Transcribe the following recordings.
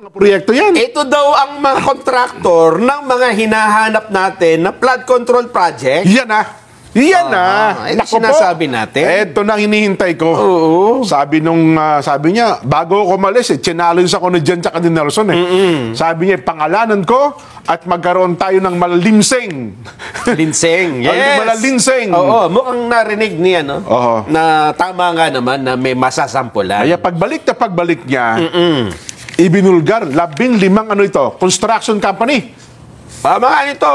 mga proyekto yan. Ito daw ang mga kontraktor ng mga hinahanap natin na flood control project. Yan na. Yan na. Ito sinasabi natin. Ito na hinihintay ko. Oo. Sabi niya, bago ako malis, challenge ako ni Jen tsaka ni Nelson. Sabi niya, pangalanan ko at magkaroon tayo ng malalinseng. Linseng, yes. Malalinseng. Oo, mukhang narinig niya, no? Oo. Na tama nga naman na may masasampulan. Kaya pagbalik niya, ibinulgar, 15 construction company. Mga ito,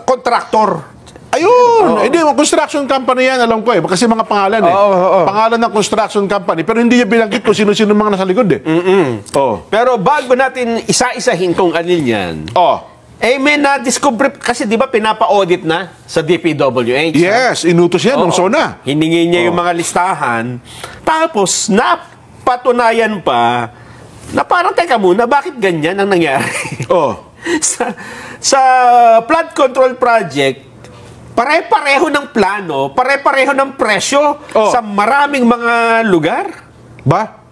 kontraktor. Ayun! Hindi, construction company yan, alam ko kasi mga pangalan Pangalan ng construction company. Pero hindi niya binanggit kung sino-sino mga nasa likod Pero bago natin isa-isahin kung alin yan, may na-discover, kasi di ba pinapa-audit na sa DPWH? Yes, inutos yan nung SONA. Hiningi niya yung mga listahan. Tapos, napatunayan pa na parang, teka muna, bakit ganyan ang nangyari? Sa flood control project, pare-pareho ng plano, pare-pareho ng presyo sa maraming mga lugar. Ba?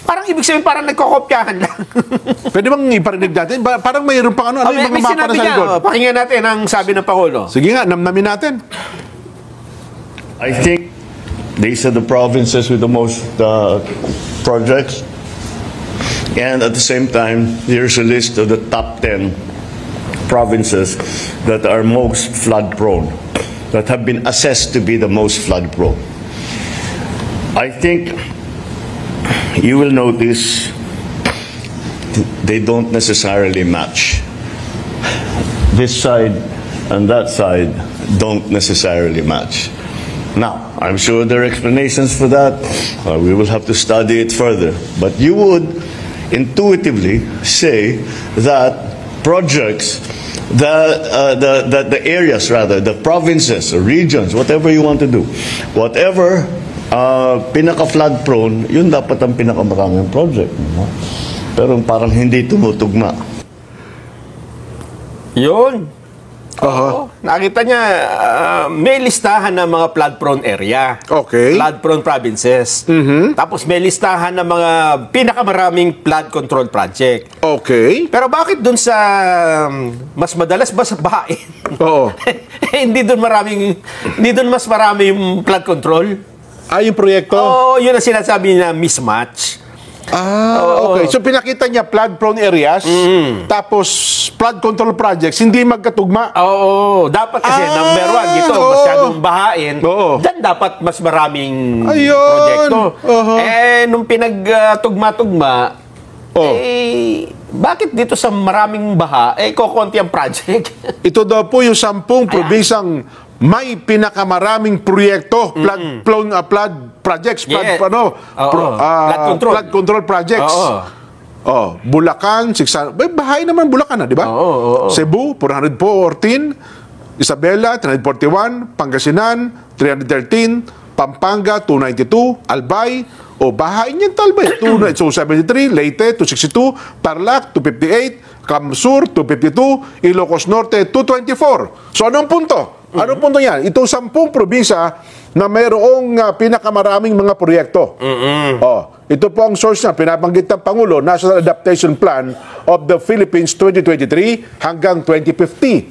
Parang ibig sabihin, parang nagkokopyahan lang. Pwede bang iparinig natin? Parang mayroon pang ano yung mga mapa na sa likod. Pakinggan natin ang sabi ng Pangulo. Sige nga, namnamin natin. I think these are the provinces with the most projects. And at the same time, here's a list of the top 10 provinces that are most flood prone, that have been assessed to be the most flood prone. I think you will notice they don't necessarily match. This side and that side don't necessarily match. Now, I'm sure there are explanations for that. We will have to study it further. But you would intuitively say that projects, the areas rather, the provinces or regions, whatever you want to do, whatever pinaka-flood prone, yun dapat ang pinakamaraming project. Pero parang hindi tumutugma. Yun. Nakita niya, may listahan ng mga flood-prone area. Okay. Flood-prone provinces. Tapos may listahan ng mga pinakamaraming flood control project. Okay. Pero bakit dun sa mas madalas ba sa bahain? Hindi dun mas marami yung flood control? Yung proyekto? Yun ang sinasabi niya, mismatch. Okay. So pinakita niya flood-prone areas, tapos flood control projects, hindi magkatugma. Dapat kasi number 1, dito, masyadong bahain. Diyan dapat mas maraming proyekto. Nung pinagtugma-tugma, bakit dito sa maraming baha, kokonti ang project? Ito daw po yung 10 probinsang may pinakamaraming proyekto, flood projects, flood control projects. Bulacan, 600. Bahay naman Bulacan di ba? Cebu, 414, Isabela, 341, Pangasinan, 313, Pampanga, 292, Albay, bahay niyan Talbay, 273, Leyte, 262, Tarlac, 258, Camsur, 252, Ilocos Norte, 224. So anong punto? Anong punto yan? Itong 10 probinsya na mayroong pinakamaraming mga proyekto. Ito po ang source na pinabanggit ng Pangulo, National Adaptation Plan of the Philippines 2023 hanggang 2050.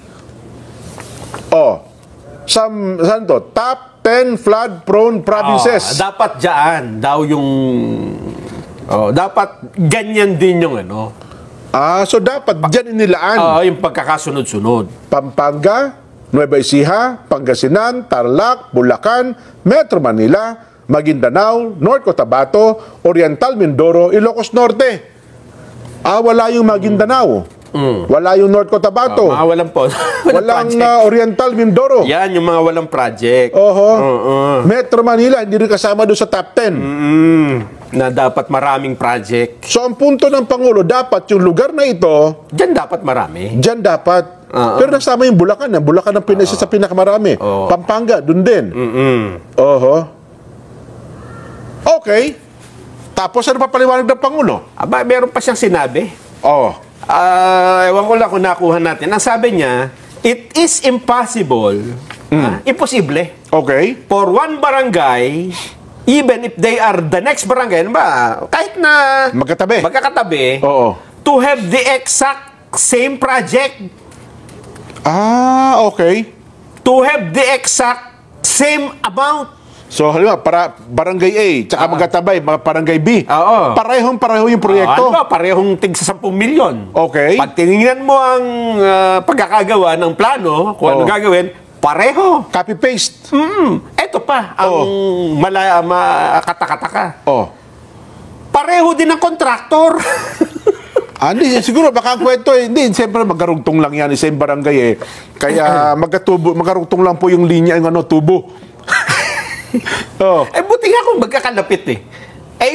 Saan to? Top 10 flood-prone provinces. Dapat dyan daw yung... dapat ganyan din yung ano. So dapat dyan inilaan. Yung pagkakasunod-sunod. Pampanga, Nueva Ecija, Pangasinan, Tarlac, Bulacan, Metro Manila, Maguindanao, North Cotabato, Oriental Mindoro, Ilocos Norte. Wala yung Maguindanao. Wala yung North Cotabato. Walang Oriental Mindoro. Yan, yung mga walang project. Metro Manila, hindi rin kasama doon sa top 10. Na dapat maraming project. So, ang punto ng Pangulo, dapat yung lugar na ito... Diyan dapat marami. Diyan dapat. Pero nasama yung Bulacan. Bulacan ang isa sa pinakamarami. Pampanga, dun din. Okay. Tapos, ano pa paliwanag ng Pangulo? Meron pa siyang sinabi. Ewan ko lang kung nakuha natin. Ang sabi niya, it is impossible, imposible, for one barangay, even if they are the next barangay, kahit na magkakatabi, to have the exact same project. Ah, okay. To have the exact same amount. So, halimbawa, para barangay A, tsaka magkatabay, mga barangay B. Oo. Parehong-pareho yung proyekto. Ano ba? Parehong tig sa 10 milyon. Okay. Pag tinignan mo ang pagkakagawa ng plano, kung ano gagawin, pareho. Copy-paste. Eto pa, ang makataka-taka. Oh. Pareho din ng kontraktor. Hindi, siguro baka ang kwento hindi, siyempre magkarugtong lang yan, same barangay eh. Kaya magkarugtong lang po yung linya ng tubo. Oh. Buti nga kung magkakalapit eh.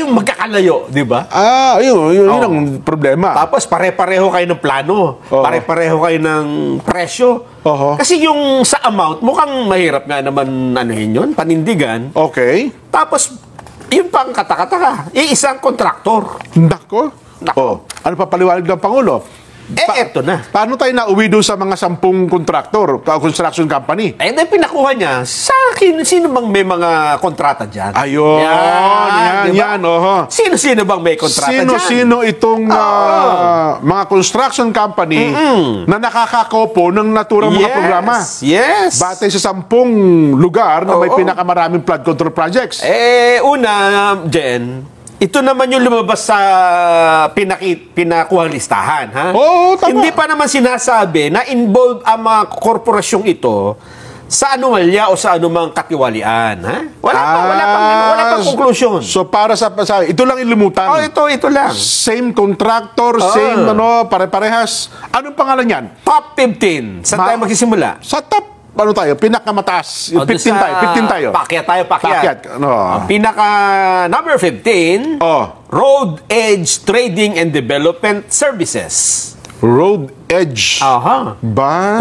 Yung magkakalayo, di ba? Yun ang problema. Tapos pare-pareho kayo ng plano. Pare-pareho kayo ng presyo. Kasi yung sa amount, mukhang mahirap nga naman yun, panindigan. Okay. Tapos, yun pang katakataka. Isang kontraktor. Nako. Ano pa paliwanag ng Pangulo? Eto na. Paano tayo nauwi doon sa mga 10 kontraktor, construction company? Then pinakuha niya, sa akin, sino bang may mga kontrata dyan? Ayun. Yan. Sino-sino bang may kontrata dyan? Sino itong mga construction company na nakakakopo ng naturang mga programa? Yes. Batay sa 10 lugar na may pinakamaraming flood control projects. Una, Jen, ito naman yung lumabas sa pinakuhang listahan, ha? Oo, tama. Hindi pa naman sinasabi na involved ang mga korporasyong ito sa anomalya o sa anumang katiwalian, ha? Wala pang konklusyon. So para sa ito lang ilumutan. Ito lang. Same contractor, same pare-parehas. Anong pangalan yan? Top 15. Saan tayo magsisimula? Sa top tayo? Pinakamataas. 15 tayo. Pakyat. Pinaka number 15, Road Edge Trading and Development Services. Road Edge. 14,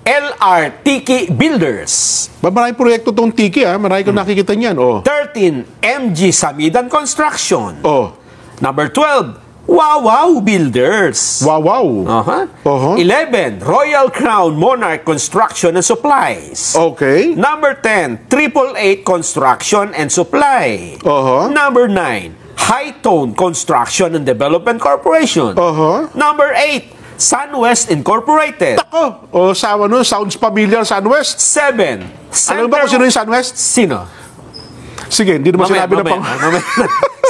LR Tiki Builders. Maraming proyekto tong Tiki, marami ko nakikita niyan. 13, MG Samidan Construction. Number 12, Wow Builders. Wow. 11, Royal Crown Monarch Construction and Supplies. Okay. Number 10, 888 Construction and Supply. Number 9, High Tone Construction and Development Corporation. Number 8, SunWest Incorporated. Ako, sounds familiar, SunWest. 7, Alam ba kung sino yung SunWest? Sino? Sige, hindi naman sinabi na pang...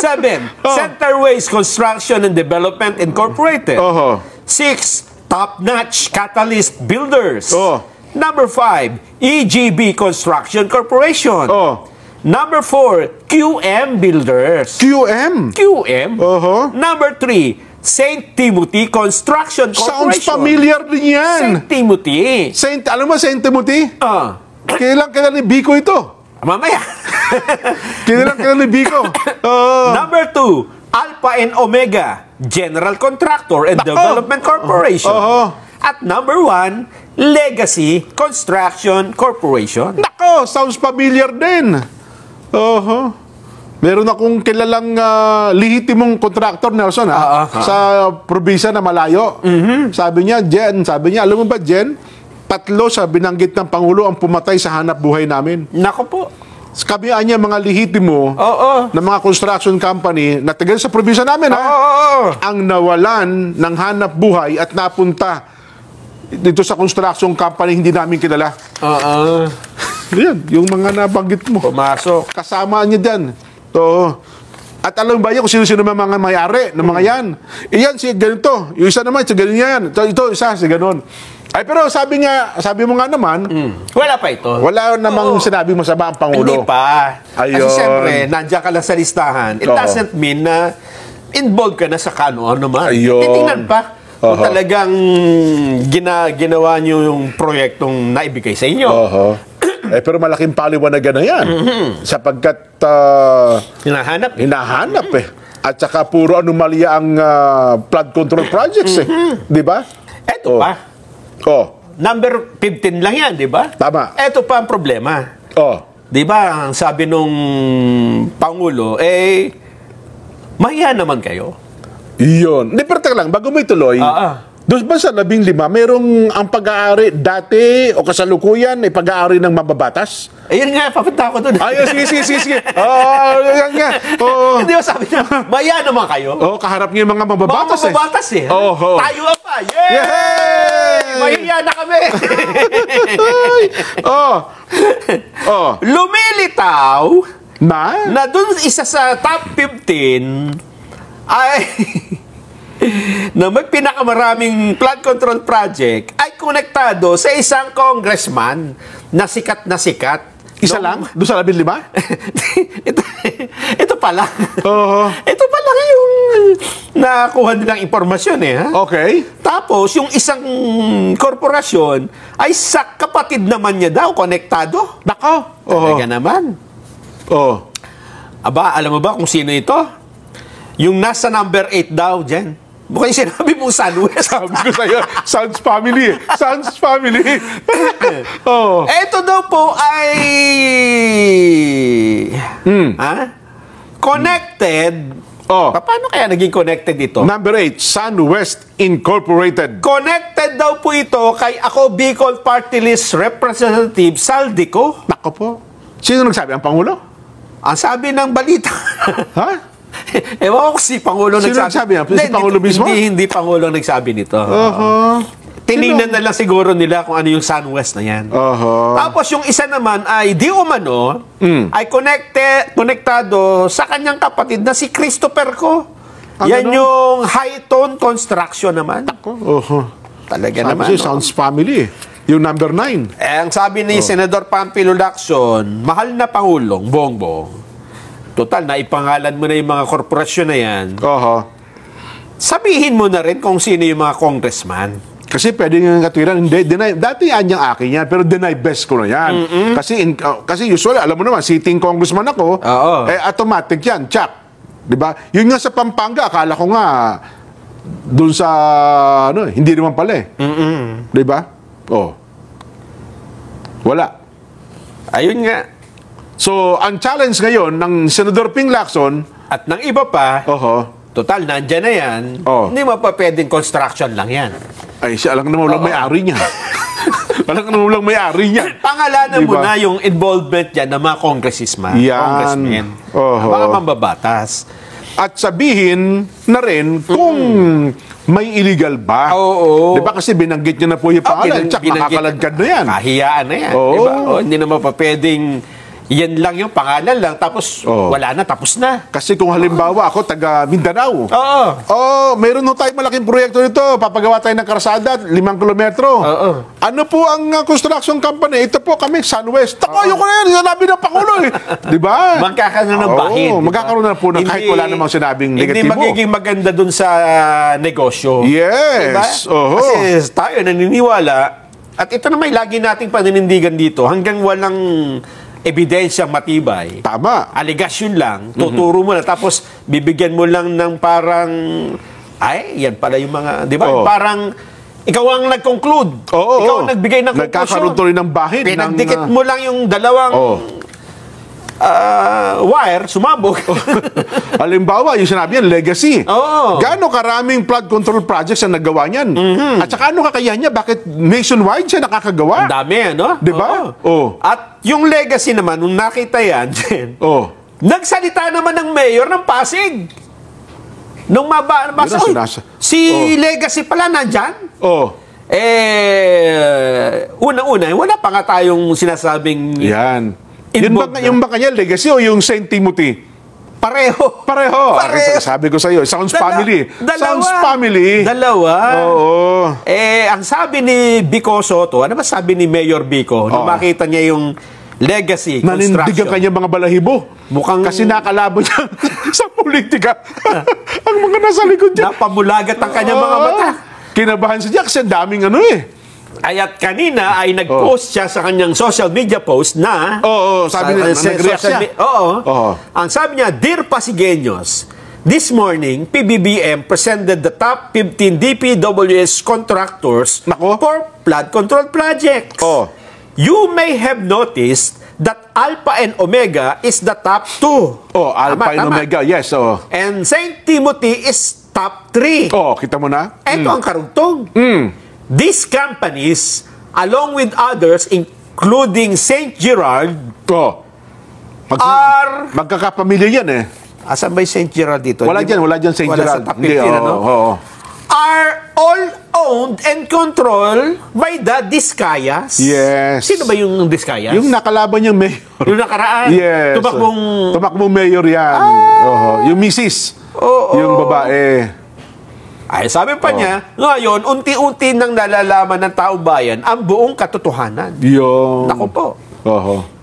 7, Centerways Construction and Development Incorporated. 6, Top Notch Catalyst Builders. Number 5, EGB Construction Corporation. Number 4, QM Builders. QM? Number 3, St. Timothy Construction Corporation. Sounds familiar din yan. St. Timothy. Alam mo St. Timothy? Kailan ni Biko ito? Mamaya. Kailan ni Biko? Number 2, Alpha and Omega General Contractor and Development Corporation. At number 1, Legacy Construction Corporation. Nako, sounds familiar din. Meron akong kilalang lehitimong contractor, Nelson, sa probinsya na malayo. Sabi niya, alam mo ba, Jen, 3 sa binanggit ng Pangulo ang pumatay sa hanap buhay namin. Nako po. Kabihan niya mga lehitimo na mga construction company na tagal sa probinsya namin, ang nawalan ng hanap buhay at napunta dito sa construction company hindi namin kilala. Yan, yung mga nabanggit mo. Pumasok. Kasama niya dyan. At alam ba yun kung sino-sino mga may-ari ng mga yan? Iyan, si ganito. Yung isa naman, si ganyan. Ito, isa, si ganon. Ay, pero sabi mo nga naman, wala pa ito. Wala namang sinabi mo sa ang Pangulo. Hindi pa. Ayun. Kasi siyempre, nandiyan ka lang sa listahan. It doesn't mean na involved ka na sa kano naman. Ayun. Titingnan pa kung talagang ginawa nyo yung proyektong naibigay sa inyo. Pero malaking paliwanagan na yan. Sapagkat hinahanap At saka puro anomalya ang flood control projects Di ba? Eto pa. Number 15 lang yan, di ba? Tama. Eto pa ang problema. Di ba, ang sabi nung Pangulo, mahiya naman kayo. Iyon. Hindi, pero teka lang, bago mo ituloy, Doon ba sa 15, merong ang pag-aari dati o kasalukuyan ay pag-aari ng mababatas? Ayun nga, papunta ako doon. Ay, sige. Yan nga. Hindi ba sabi niya, maya naman kayo? Kaharap niyo yung mga mababatas Mga mababatas eh. Tayo pa. Yay! Mahiya na kami. Lumilitaw na dun isa sa top 15 ay na may pinakamaraming flood control project ay konektado sa isang congressman na sikat na sikat. Isa lang? Doon sa 15? ito pa lang. Ito pa lang yung nakuha nilang impormasyon eh. Ha? Okay. Tapos, yung isang korporasyon ay sa kapatid naman niya daw, konektado. Nako. Talaga naman. Aba, alam mo ba kung sino ito? Yung nasa number 8 daw dyan. Mukhang sinabi mong Sunwest. Sabi ko sa'yo, Sounds family. Sounds family. Ito daw po ay connected. Paano kaya naging connected ito? Number 8, Sunwest Incorporated. Connected daw po ito kay Ako Bicol Party List Representative Saldico. Nako po. Sino nagsabi? Ang Pangulo? Ang sabi ng balita. Ha? Ewan ko si Pangulo nagsabi. Sino nagsabi? Si Pangulo mismo? Hindi Pangulo nagsabi nito. Tiningnan na lang siguro nila kung ano yung Sunwest na yan. Tapos yung isa naman ay di umano ay konektado sa kanyang kapatid na si Christopher Co. Yan yung High Tone Construction naman. Talaga naman. Sounds family. Yung number 9. Ang sabi ni Senador Pampilo Lacson, mahal na Pangulong Bongbong, total, naipangalan mo na yung mga korporasyon na yan. Sabihin mo na rin kung sino yung mga congressman. Kasi pwede nga katwiran, hindi, deny, dati yan yung akin yan, pero deny best ko na yan. Kasi usually, alam mo naman, sitting congressman ako, automatic yan, check. Diba? Yun nga sa Pampanga, akala ko nga, dun sa, hindi naman pala eh. Diba? Wala. Ayun nga. So, ang challenge ngayon ng Senador Ping Lacson at ng iba pa, total, nandyan na yan, hindi mo pa pwedeng construction lang yan. Ay, siya alam naman walang may-ari niya. Alam naman walang may-ari niya. Pangalanan mo na yung involvement dyan ng mga congressmen. Mga mambabatas. At sabihin na rin kung may illegal ba. Di ba kasi binanggit niya na po yung pangalan, tsak makakaladkad na yan. Kahiyaan na yan. Diba? Hindi naman pa pwedeng yan lang yung pangalan lang, tapos wala na, tapos na. Kasi kung halimbawa ako, taga Mindanao. Meron ho tayong malaking proyekto nito. Papagawa tayo ng karsada, 5 kilometro. Ano po ang construction company? Ito po kami, Sunwest. Ayoko na yan, sinabi ng Pangulo eh. Di ba? Magkakaroon ng bahid. Magkakaroon na po na kahit wala namang sinabing negatibo. Hindi magiging maganda dun sa negosyo. Yes. Diba? Kasi tayo naniniwala, at ito na may lagi nating paninindigan dito, hanggang walang ebidensyang matibay. Tama. Aligasyon lang, tuturo mo na, tapos bibigyan mo lang ng parang, ay, yan pala yung mga, di ba? Parang, ikaw ang nag-conclude. Ikaw ang nagbigay ng conclusion. Nagkakaroon tuloy ng bahid. Pinagdikit mo lang yung dalawang wire, sumabog. Halimbawa, yung sinabi yan, legacy. Gaano karaming flood control projects ang nagawa niyan? At saka ano kakayahan niya? Bakit nationwide siya nakakagawa? Ang dami, ano? Diba? At yung legacy naman, nung nakita yan, nagsalita naman ng mayor ng Pasig. Nung si legacy pala nandyan. Unang-una, wala pa nga tayong sinasabing yan. Yung ba kanya legacy o yung St. Timothy? Pareho. Sabi ko sa iyo, sounds family. Sounds family. Dalawa. Ang sabi ni Bico Soto, ano ba sabi ni Mayor Bico, nung makita niya yung legacy construction? Nanindig ang kanyang mga balahibo. Mukhang kasi nakalaban niya sa politika. Ang mga nasa likod niya. Napamulagat ang kanyang mga mata. Kinabahan siya kasi ang daming At kanina ay nag-post siya sa kanyang social media post na sabi niya, nag-react siya. Ang sabi niya, Dear Pasigueños, this morning, PBBM presented the top 15 DPWS contractors for flood control projects. You may have noticed that Alpha and Omega is the top 2. Alpha and Omega, yes. And St. Timothy is top 3. Oh, kita mo na? Ito ang karugtong. These companies, along with others, including St. Gerard, Oh. Magkakapamilya yan eh. asan ba yung St. Gerard dito? Wala dyan St. Gerard. Wala sa top 15, ano? Oo. Are all owned and controlled by the Discayas. Yes. Sino ba yung Discayas? Yung nakalaban niyang mayor. Yung nakaraan. Yes. Tumakbong mayor yan. Yung misis. Yung babae. Ay, sabi pa niya, ngayon, unti-unti nang nalalaman ng taong bayan ang buong katotohanan. Yung... Naku po. Oo.